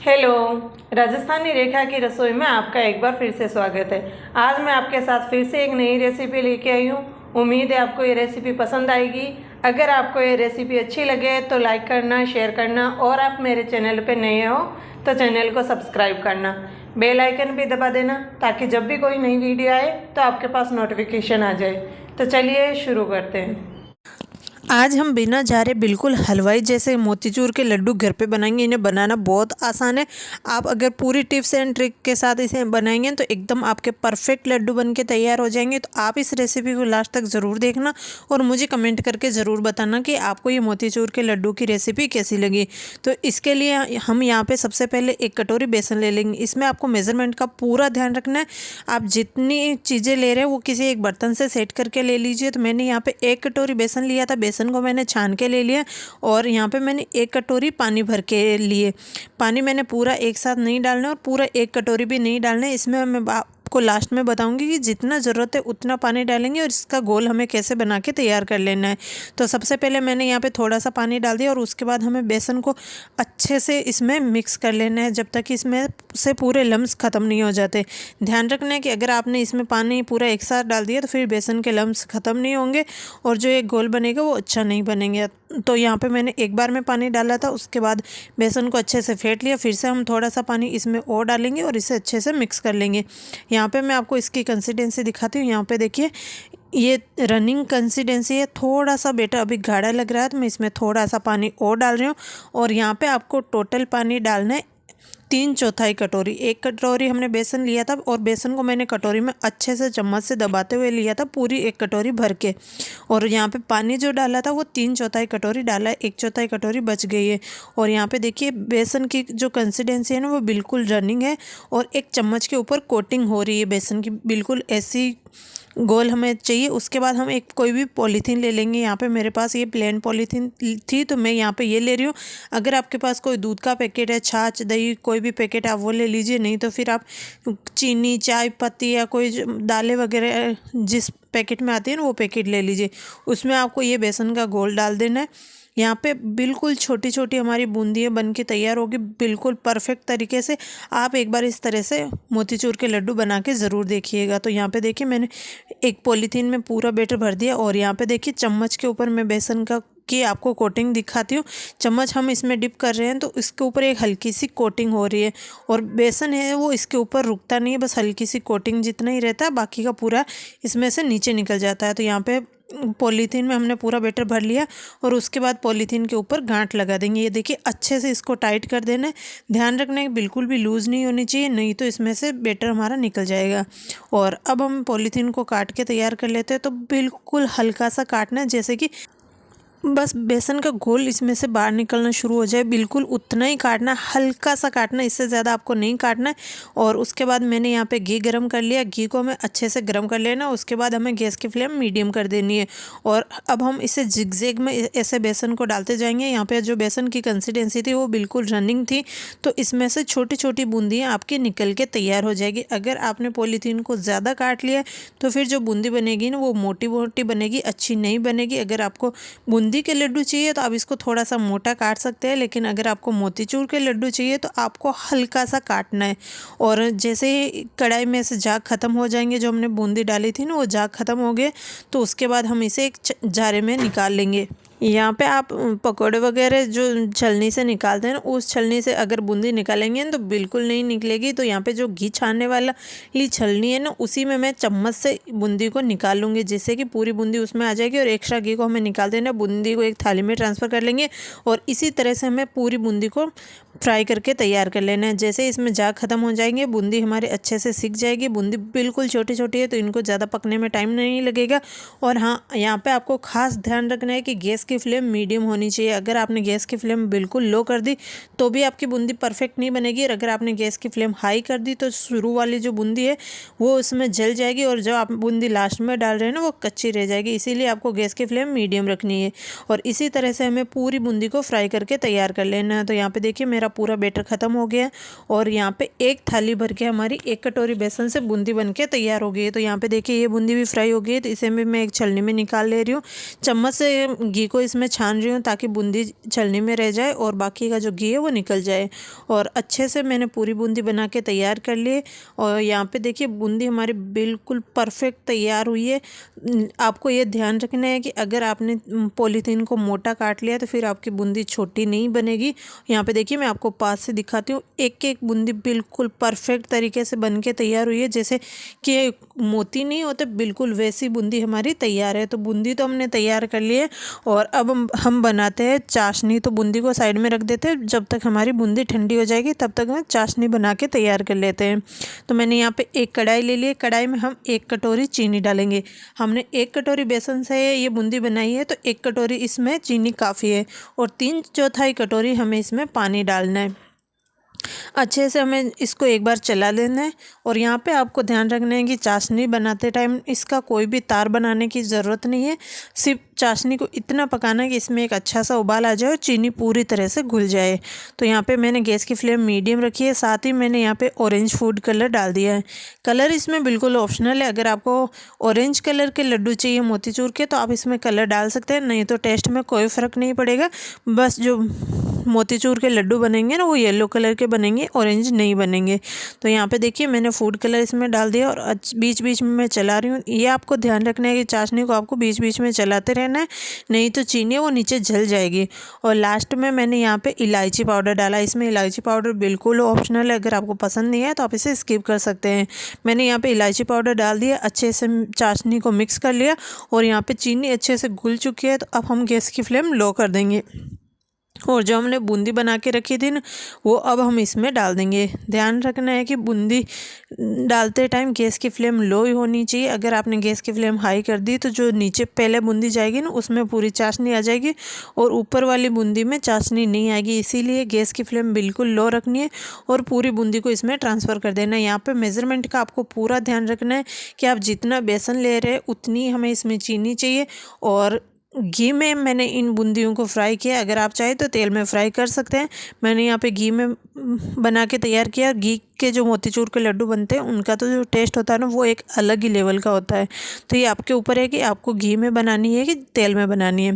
Hello. Rajasthani रेखा की रसोई में आपका एक बार फिर से स्वागत है। आज मैं आपके साथ फिर से एक नई रेसिपी लेके आई हूँ। उम्मीद है आपको ये रेसिपी पसंद आएगी। अगर आपको ये रेसिपी अच्छी लगे तो लाइक करना, शेयर करना और आप मेरे चैनल पे नए हो तो चैनल को सब्सक्राइब करना, बेल आइकन भी दबा देना ताकि जब भी कोई नई वीडियो आए तो आपके पास नोटिफिकेशन आ जाए। तो चलिए शुरू करते हैं। आज हम बिना झारे बिल्कुल हलवाई जैसे मोतीचूर के लड्डू घर पे बनाएंगे। इन्हें बनाना बहुत आसान है। आप अगर पूरी टिप्स एंड ट्रिक के साथ इसे बनाएंगे तो एकदम आपके परफेक्ट लड्डू बनके तैयार हो जाएंगे। तो आप इस रेसिपी को लास्ट तक ज़रूर देखना और मुझे कमेंट करके ज़रूर बताना कि आपको ये मोतीचूर के लड्डू की रेसिपी कैसी लगी। तो इसके लिए हम यहाँ पर सबसे पहले 1 कटोरी बेसन ले लेंगे। इसमें आपको मेज़रमेंट का पूरा ध्यान रखना है। आप जितनी चीज़ें ले रहे हैं वो किसी एक बर्तन से सेट करके ले लीजिए। तो मैंने यहाँ पर 1 कटोरी बेसन लिया था। बेसन को मैंने छान के ले लिया और यहाँ पे मैंने 1 कटोरी पानी भर के लिए। पानी मैंने पूरा एक साथ नहीं डालना और पूरा 1 कटोरी भी नहीं डालना है। इसमें मैं आपको लास्ट में बताऊंगी कि जितना ज़रूरत है उतना पानी डालेंगे और इसका घोल हमें कैसे बना के तैयार कर लेना है। तो सबसे पहले मैंने यहाँ पे थोड़ा सा पानी डाल दिया और उसके बाद हमें बेसन को अच्छे से इसमें मिक्स कर लेना है जब तक इसमें से पूरे लम्स ख़त्म नहीं हो जाते। ध्यान रखना है कि अगर आपने इसमें पानी पूरा एक साथ डाल दिया तो फिर बेसन के लम्स ख़त्म नहीं होंगे और जो एक घोल बनेगा वो अच्छा नहीं बनेंगे। तो यहाँ पे मैंने एक बार में पानी डाला था, उसके बाद बेसन को अच्छे से फेंट लिया। फिर से हम थोड़ा सा पानी इसमें और डालेंगे और इसे अच्छे से मिक्स कर लेंगे। यहाँ पे मैं आपको इसकी कंसिस्टेंसी दिखाती हूँ। यहाँ पे देखिए ये रनिंग कंसिस्टेंसी है। थोड़ा सा बेटर अभी गाढ़ा लग रहा है तो मैं इसमें थोड़ा सा पानी और डाल रही हूँ। और यहाँ पे आपको टोटल पानी डालना है 3/4 कटोरी। 1 कटोरी हमने बेसन लिया था और बेसन को मैंने कटोरी में अच्छे से चम्मच से दबाते हुए लिया था पूरी 1 कटोरी भर के। और यहाँ पे पानी जो डाला था वो 3/4 कटोरी डाला है, 1/4 कटोरी बच गई है। और यहाँ पे देखिए बेसन की जो कंसिस्टेंसी है ना वो बिल्कुल रनिंग है और 1 चम्मच के ऊपर कोटिंग हो रही है बेसन की, बिल्कुल ऐसी गोल हमें चाहिए। उसके बाद हम एक कोई भी पॉलीथीन ले लेंगे। यहाँ पे मेरे पास ये प्लेन पॉलीथीन थी तो मैं यहाँ पे ये ले रही हूँ। अगर आपके पास कोई दूध का पैकेट है, छाछ, दही, कोई भी पैकेट आप वो ले लीजिए। नहीं तो फिर आप चीनी, चाय पत्ती या कोई दालें वगैरह जिस पैकेट में आती है ना वो पैकेट ले लीजिए। उसमें आपको ये बेसन का घोल डाल देना है। यहाँ पे बिल्कुल छोटी छोटी हमारी बूंदियाँ बन के तैयार होगी बिल्कुल परफेक्ट तरीके से। आप एक बार इस तरह से मोतीचूर के लड्डू बना के ज़रूर देखिएगा। तो यहाँ पे देखिए मैंने एक पॉलीथीन में पूरा बैटर भर दिया और यहाँ पे देखिए चम्मच के ऊपर मैं बेसन का की आपको कोटिंग दिखाती हूँ। चम्मच हम इसमें डिप कर रहे हैं तो इसके ऊपर एक हल्की सी कोटिंग हो रही है और बेसन है वो इसके ऊपर रुकता नहीं है, बस हल्की सी कोटिंग जितना ही रहता है, बाकी का पूरा इसमें से नीचे निकल जाता है। तो यहाँ पे पॉलीथीन में हमने पूरा बैटर भर लिया और उसके बाद पॉलीथीन के ऊपर गांठ लगा देंगे। ये देखिए अच्छे से इसको टाइट कर देना है। ध्यान रखना है बिल्कुल भी लूज़ नहीं होनी चाहिए, नहीं तो इसमें से बैटर हमारा निकल जाएगा। और अब हम पॉलीथीन को काट के तैयार कर लेते हैं। तो बिल्कुल हल्का सा काटना है, जैसे कि बस बेसन का घोल इसमें से बाहर निकलना शुरू हो जाए, बिल्कुल उतना ही काटना, हल्का सा काटना, इससे ज़्यादा आपको नहीं काटना है। और उसके बाद मैंने यहाँ पे घी गरम कर लिया। घी को हमें अच्छे से गरम कर लेना। उसके बाद हमें गैस की फ्लेम मीडियम कर देनी है और अब हम इसे जिगजैग में ऐसे बेसन को डालते जाएंगे। यहाँ पे जो बेसन की कंसिस्टेंसी थी वो बिल्कुल रनिंग थी तो इसमें से छोटी छोटी बूंदियाँ आपकी निकल के तैयार हो जाएगी। अगर आपने पॉलीथीन को ज़्यादा काट लिया तो फिर जो बूंदी बनेगी ना वो मोटी मोटी बनेगी, अच्छी नहीं बनेगी। अगर आपको बूंदी के लड्डू चाहिए तो आप इसको थोड़ा सा मोटा काट सकते हैं, लेकिन अगर आपको मोतीचूर के लड्डू चाहिए तो आपको हल्का सा काटना है। और जैसे ही कढ़ाई में से झाग ख़त्म हो जाएंगे, जो हमने बूंदी डाली थी ना वो झाग ख़त्म हो गए तो उसके बाद हम इसे एक जारे में निकाल लेंगे। यहाँ पे आप पकोड़े वगैरह जो छलनी से निकालते हैं ना उस छलनी से अगर बूंदी निकालेंगे तो बिल्कुल नहीं निकलेगी। तो यहाँ पे जो घी छानने वाला ली छलनी है ना उसी में मैं चम्मच से बूंदी को निकाल लूँगी, जिससे कि पूरी बूंदी उसमें आ जाएगी और एक्स्ट्रा घी को हमें निकाल देना। बूंदी को एक थाली में ट्रांसफ़र कर लेंगे और इसी तरह से हमें पूरी बूंदी को फ्राई करके तैयार कर लेना है। जैसे इसमें झाग ख़त्म हो जाएंगे बूंदी हमारे अच्छे से सिक जाएगी। बूंदी बिल्कुल छोटी छोटी है तो इनको ज़्यादा पकने में टाइम नहीं लगेगा। और हाँ, यहाँ पे आपको खास ध्यान रखना है कि गैस की फ्लेम मीडियम होनी चाहिए। अगर आपने गैस की फ्लेम बिल्कुल लो कर दी तो भी आपकी बूंदी परफेक्ट नहीं बनेगी और अगर आपने गैस की फ्लेम हाई कर दी तो शुरू वाली जो बूंदी है वो उसमें जल जाएगी और जो आप बूंदी लास्ट में डाल रहे हैं ना वो कच्ची रह जाएगी। इसीलिए आपको गैस की फ्लेम मीडियम रखनी है और इसी तरह से हमें पूरी बूंदी को फ्राई करके तैयार कर लेना है। तो यहाँ पे देखिए मेरा पूरा बैटर ख़त्म हो गया और यहाँ पे एक थाली भर के हमारी 1 कटोरी बेसन से बूंदी बन के तैयार हो गई है। तो यहाँ पे देखिए ये बूंदी भी फ्राई हो गई है तो इसे भी मैं एक छलनी में निकाल ले रही हूँ। चम्मच से घी को इसमें छान रही हूँ ताकि बूंदी छलनी में रह जाए और बाकी का जो घी है वो निकल जाए। और अच्छे से मैंने पूरी बूंदी बना के तैयार कर ली। और यहाँ पे देखिए बूंदी हमारी बिल्कुल परफेक्ट तैयार हुई है। आपको ये ध्यान रखना है कि अगर आपने पॉलीथीन को मोटा काट लिया तो फिर आपकी बूंदी छोटी नहीं बनेगी। यहाँ पे देखिए मैं आपको पास से दिखाती हूँ, एक एक बूंदी बिल्कुल परफेक्ट तरीके से बन के तैयार हुई है। जैसे कि मोती नहीं होते बिल्कुल वैसी बूंदी हमारी तैयार है। तो बूंदी तो हमने तैयार कर ली है और अब हम बनाते हैं चाशनी। तो बूंदी को साइड में रख देते हैं, जब तक हमारी बूंदी ठंडी हो जाएगी तब तक हम चाशनी बना के तैयार कर लेते हैं। तो मैंने यहाँ पे एक कढ़ाई ले ली है, कढ़ाई में हम 1 कटोरी चीनी डालेंगे। हमने 1 कटोरी बेसन से ये बूंदी बनाई है तो 1 कटोरी इसमें चीनी काफ़ी है। और 3/4 कटोरी हमें इसमें पानी डालना है। अच्छे से हमें इसको एक बार चला लेना है। और यहाँ पे आपको ध्यान रखना है कि चाशनी बनाते टाइम इसका कोई भी तार बनाने की ज़रूरत नहीं है। सिर्फ चाशनी को इतना पकाना है कि इसमें एक अच्छा सा उबाल आ जाए और चीनी पूरी तरह से घुल जाए। तो यहाँ पे मैंने गैस की फ्लेम मीडियम रखी है। साथ ही मैंने यहाँ पे ऑरेंज फूड कलर डाल दिया है। कलर इसमें बिल्कुल ऑप्शनल है। अगर आपको ऑरेंज कलर के लड्डू चाहिए मोतीचूर के तो आप इसमें कलर डाल सकते हैं, नहीं तो टेस्ट में कोई फ़र्क नहीं पड़ेगा। बस जो मोतीचूर के लड्डू बनेंगे ना वो येलो कलर के बनेंगे, ऑरेंज नहीं बनेंगे। तो यहाँ पे देखिए मैंने फूड कलर इसमें डाल दिया और बीच बीच में मैं चला रही हूँ। ये आपको ध्यान रखना है कि चाशनी को आपको बीच बीच में चलाते रहना है, नहीं तो चीनी वो नीचे जल जाएगी। और लास्ट में मैंने यहाँ पे इलायची पाउडर डाला। इसमें इलायची पाउडर बिल्कुल ऑप्शनल है, अगर आपको पसंद नहीं है तो आप इसे स्किप कर सकते हैं। मैंने यहाँ पे इलायची पाउडर डाल दिया, अच्छे से चाशनी को मिक्स कर लिया और यहाँ पे चीनी अच्छे से घुल चुकी है। तो अब हम गैस की फ्लेम लो कर देंगे और जो हमने बूंदी बना के रखी थी ना वो अब हम इसमें डाल देंगे। ध्यान रखना है कि बूंदी डालते टाइम गैस की फ्लेम लो ही होनी चाहिए। अगर आपने गैस की फ्लेम हाई कर दी तो जो नीचे पहले बूंदी जाएगी ना उसमें पूरी चाशनी आ जाएगी और ऊपर वाली बूंदी में चाशनी नहीं आएगी। इसीलिए गैस की फ्लेम बिल्कुल लो रखनी है और पूरी बूंदी को इसमें ट्रांसफ़र कर देना है। यहाँ पर मेज़रमेंट का आपको पूरा ध्यान रखना है कि आप जितना बेसन ले रहे हैं उतनी हमें इसमें चीनी चाहिए। और घी में मैंने इन बूंदियों को फ्राई किया, अगर आप चाहें तो तेल में फ्राई कर सकते हैं। मैंने यहाँ पे घी में बना के तैयार किया। घी के जो मोतीचूर के लड्डू बनते हैं उनका तो जो टेस्ट होता है ना वो एक अलग ही लेवल का होता है। तो ये आपके ऊपर है कि आपको घी में बनानी है कि तेल में बनानी है।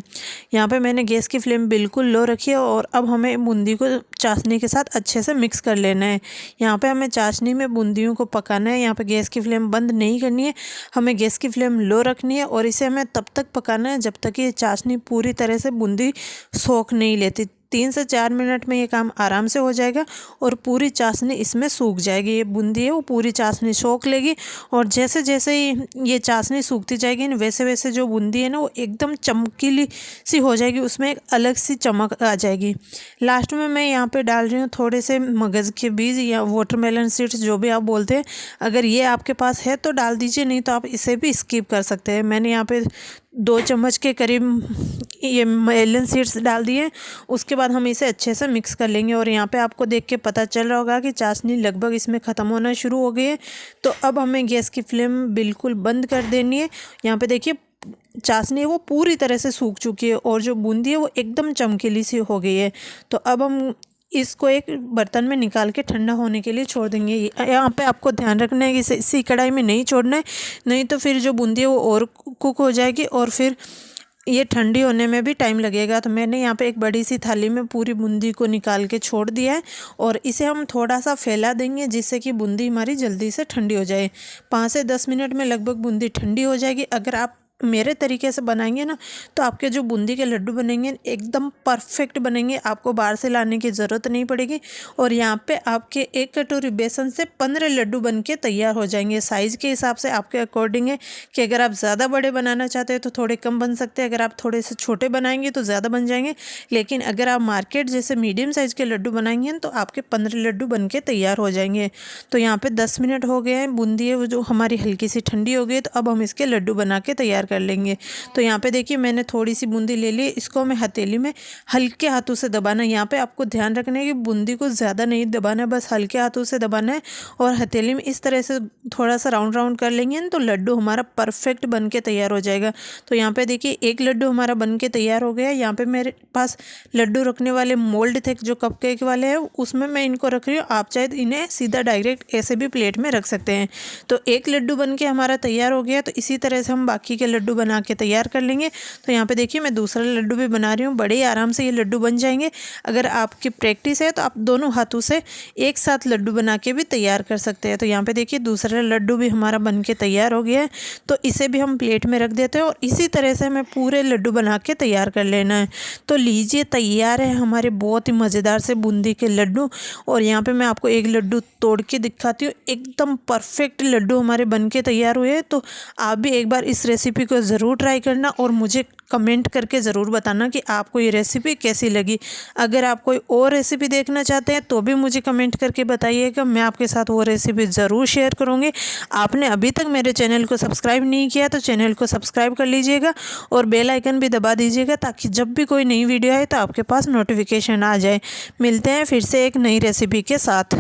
यहाँ पे मैंने गैस की फ्लेम बिल्कुल लो रखी है और अब हमें बूंदी को चाशनी के साथ अच्छे से मिक्स कर लेना है। यहाँ पे हमें चाशनी में बूंदियों को पकाना है। यहाँ पे गैस की फ्लेम बंद नहीं करनी है, हमें गैस की फ्लेम लो रखनी है और इसे हमें तब तक पकाना है जब तक ये चाशनी पूरी तरह से बूंदी सोख नहीं लेती। 3 से 4 मिनट में ये काम आराम से हो जाएगा और पूरी चाशनी इसमें सूख जाएगी। ये बूंदी है वो पूरी चाशनी सोख लेगी और जैसे जैसे ही ये चाशनी सूखती जाएगी ना वैसे वैसे जो बूंदी है ना वो एकदम चमकीली सी हो जाएगी, उसमें एक अलग सी चमक आ जाएगी। लास्ट में मैं यहाँ पे डाल रही हूँ थोड़े से मगज़ के बीज या वाटरमेलन सीड्स जो भी आप बोलते हैं। अगर ये आपके पास है तो डाल दीजिए, नहीं तो आप इसे भी स्किप कर सकते हैं। मैंने यहाँ पे 2 चम्मच के करीब ये मेलन सीड्स डाल दिए। उसके बाद हम इसे अच्छे से मिक्स कर लेंगे और यहाँ पे आपको देख के पता चल रहा होगा कि चाशनी लगभग इसमें ख़त्म होना शुरू हो गई है। तो अब हमें गैस की फ्लेम बिल्कुल बंद कर देनी है। यहाँ पे देखिए चाशनी है वो पूरी तरह से सूख चुकी है और जो बूंदी है वो एकदम चमकीली सी हो गई है। तो अब हम इसको एक बर्तन में निकाल के ठंडा होने के लिए छोड़ देंगे। यहाँ पे आपको ध्यान रखना है कि इसी कढ़ाई में नहीं छोड़ना है, नहीं तो फिर जो बूंदी है वो और कुक हो जाएगी और फिर ये ठंडी होने में भी टाइम लगेगा। तो मैंने यहाँ पे एक बड़ी सी थाली में पूरी बूंदी को निकाल के छोड़ दिया है और इसे हम थोड़ा सा फैला देंगे जिससे कि बूंदी हमारी जल्दी से ठंडी हो जाए। 5 से 10 मिनट में लगभग बूंदी ठंडी हो जाएगी। अगर आप मेरे तरीके से बनाएंगे ना तो आपके जो बूंदी के लड्डू बनेंगे एकदम परफेक्ट बनेंगे, आपको बाहर से लाने की ज़रूरत नहीं पड़ेगी। और यहाँ पे आपके 1 कटोरी बेसन से 15 लड्डू बन के तैयार हो जाएंगे। साइज़ के हिसाब से आपके अकॉर्डिंग है कि अगर आप ज़्यादा बड़े बनाना चाहते हैं तो थोड़े कम बन सकते हैं, अगर आप थोड़े से छोटे बनाएंगे तो ज़्यादा बन जाएंगे। लेकिन अगर आप मार्केट जैसे मीडियम साइज़ के लड्डू बनाएंगे तो आपके 15 लड्डू बन के तैयार हो जाएंगे। तो यहाँ पर 10 मिनट हो गए हैं, बूंदी है वो जो हमारी हल्की सी ठंडी हो गई। तो अब हम इसके लड्डू बना के तैयार कर लेंगे। तो यहाँ पे देखिए मैंने थोड़ी सी बूंदी ले ली, इसको हमें हथेली में हल्के हाथों से दबाना है। यहाँ पे आपको ध्यान रखना है कि बूंदी को ज़्यादा नहीं दबाना है, बस हल्के हाथों से दबाना है और हथेली में इस तरह से थोड़ा सा राउंड राउंड कर लेंगे ना तो लड्डू हमारा परफेक्ट बन के तैयार हो जाएगा। तो यहाँ पे देखिए एक लड्डू हमारा बन के तैयार हो गया। यहाँ पे मेरे पास लड्डू रखने वाले मोल्ड थे जो कपकेक वाले हैं, उसमें मैं इनको रख रही हूँ। आप चाहे इन्हें सीधा डायरेक्ट ऐसे भी प्लेट में रख सकते हैं। तो एक लड्डू बन के हमारा तैयार हो गया। तो इसी तरह से हम बाकी के लड्डू बना के तैयार कर लेंगे। तो यहाँ पे देखिए मैं दूसरा लड्डू भी बना रही हूँ। बड़े ही आराम से ये लड्डू बन जाएंगे। अगर आपकी प्रैक्टिस है तो आप दोनों हाथों से एक साथ लड्डू बना के भी तैयार कर सकते हैं। तो यहाँ पे देखिए दूसरा लड्डू भी हमारा बन के तैयार हो गया है। तो इसे भी हम प्लेट में रख देते हैं और इसी तरह से हमें पूरे लड्डू बना के तैयार कर लेना है। तो लीजिए तैयार है हमारे बहुत ही मज़ेदार से बूंदी के लड्डू। और यहाँ पे मैं आपको एक लड्डू तोड़ के दिखाती हूँ। एकदम परफेक्ट लड्डू हमारे बन के तैयार हुए हैं। तो आप भी एक बार इस रेसिपी को ज़रूर ट्राई करना और मुझे कमेंट करके ज़रूर बताना कि आपको ये रेसिपी कैसी लगी। अगर आप कोई और रेसिपी देखना चाहते हैं तो भी मुझे कमेंट करके बताइएगा, मैं आपके साथ वो रेसिपी ज़रूर शेयर करूँगी। आपने अभी तक मेरे चैनल को सब्सक्राइब नहीं किया तो चैनल को सब्सक्राइब कर लीजिएगा और बेल आइकन भी दबा दीजिएगा ताकि जब भी कोई नई वीडियो आए तो आपके पास नोटिफिकेशन आ जाए। मिलते हैं फिर से एक नई रेसिपी के साथ।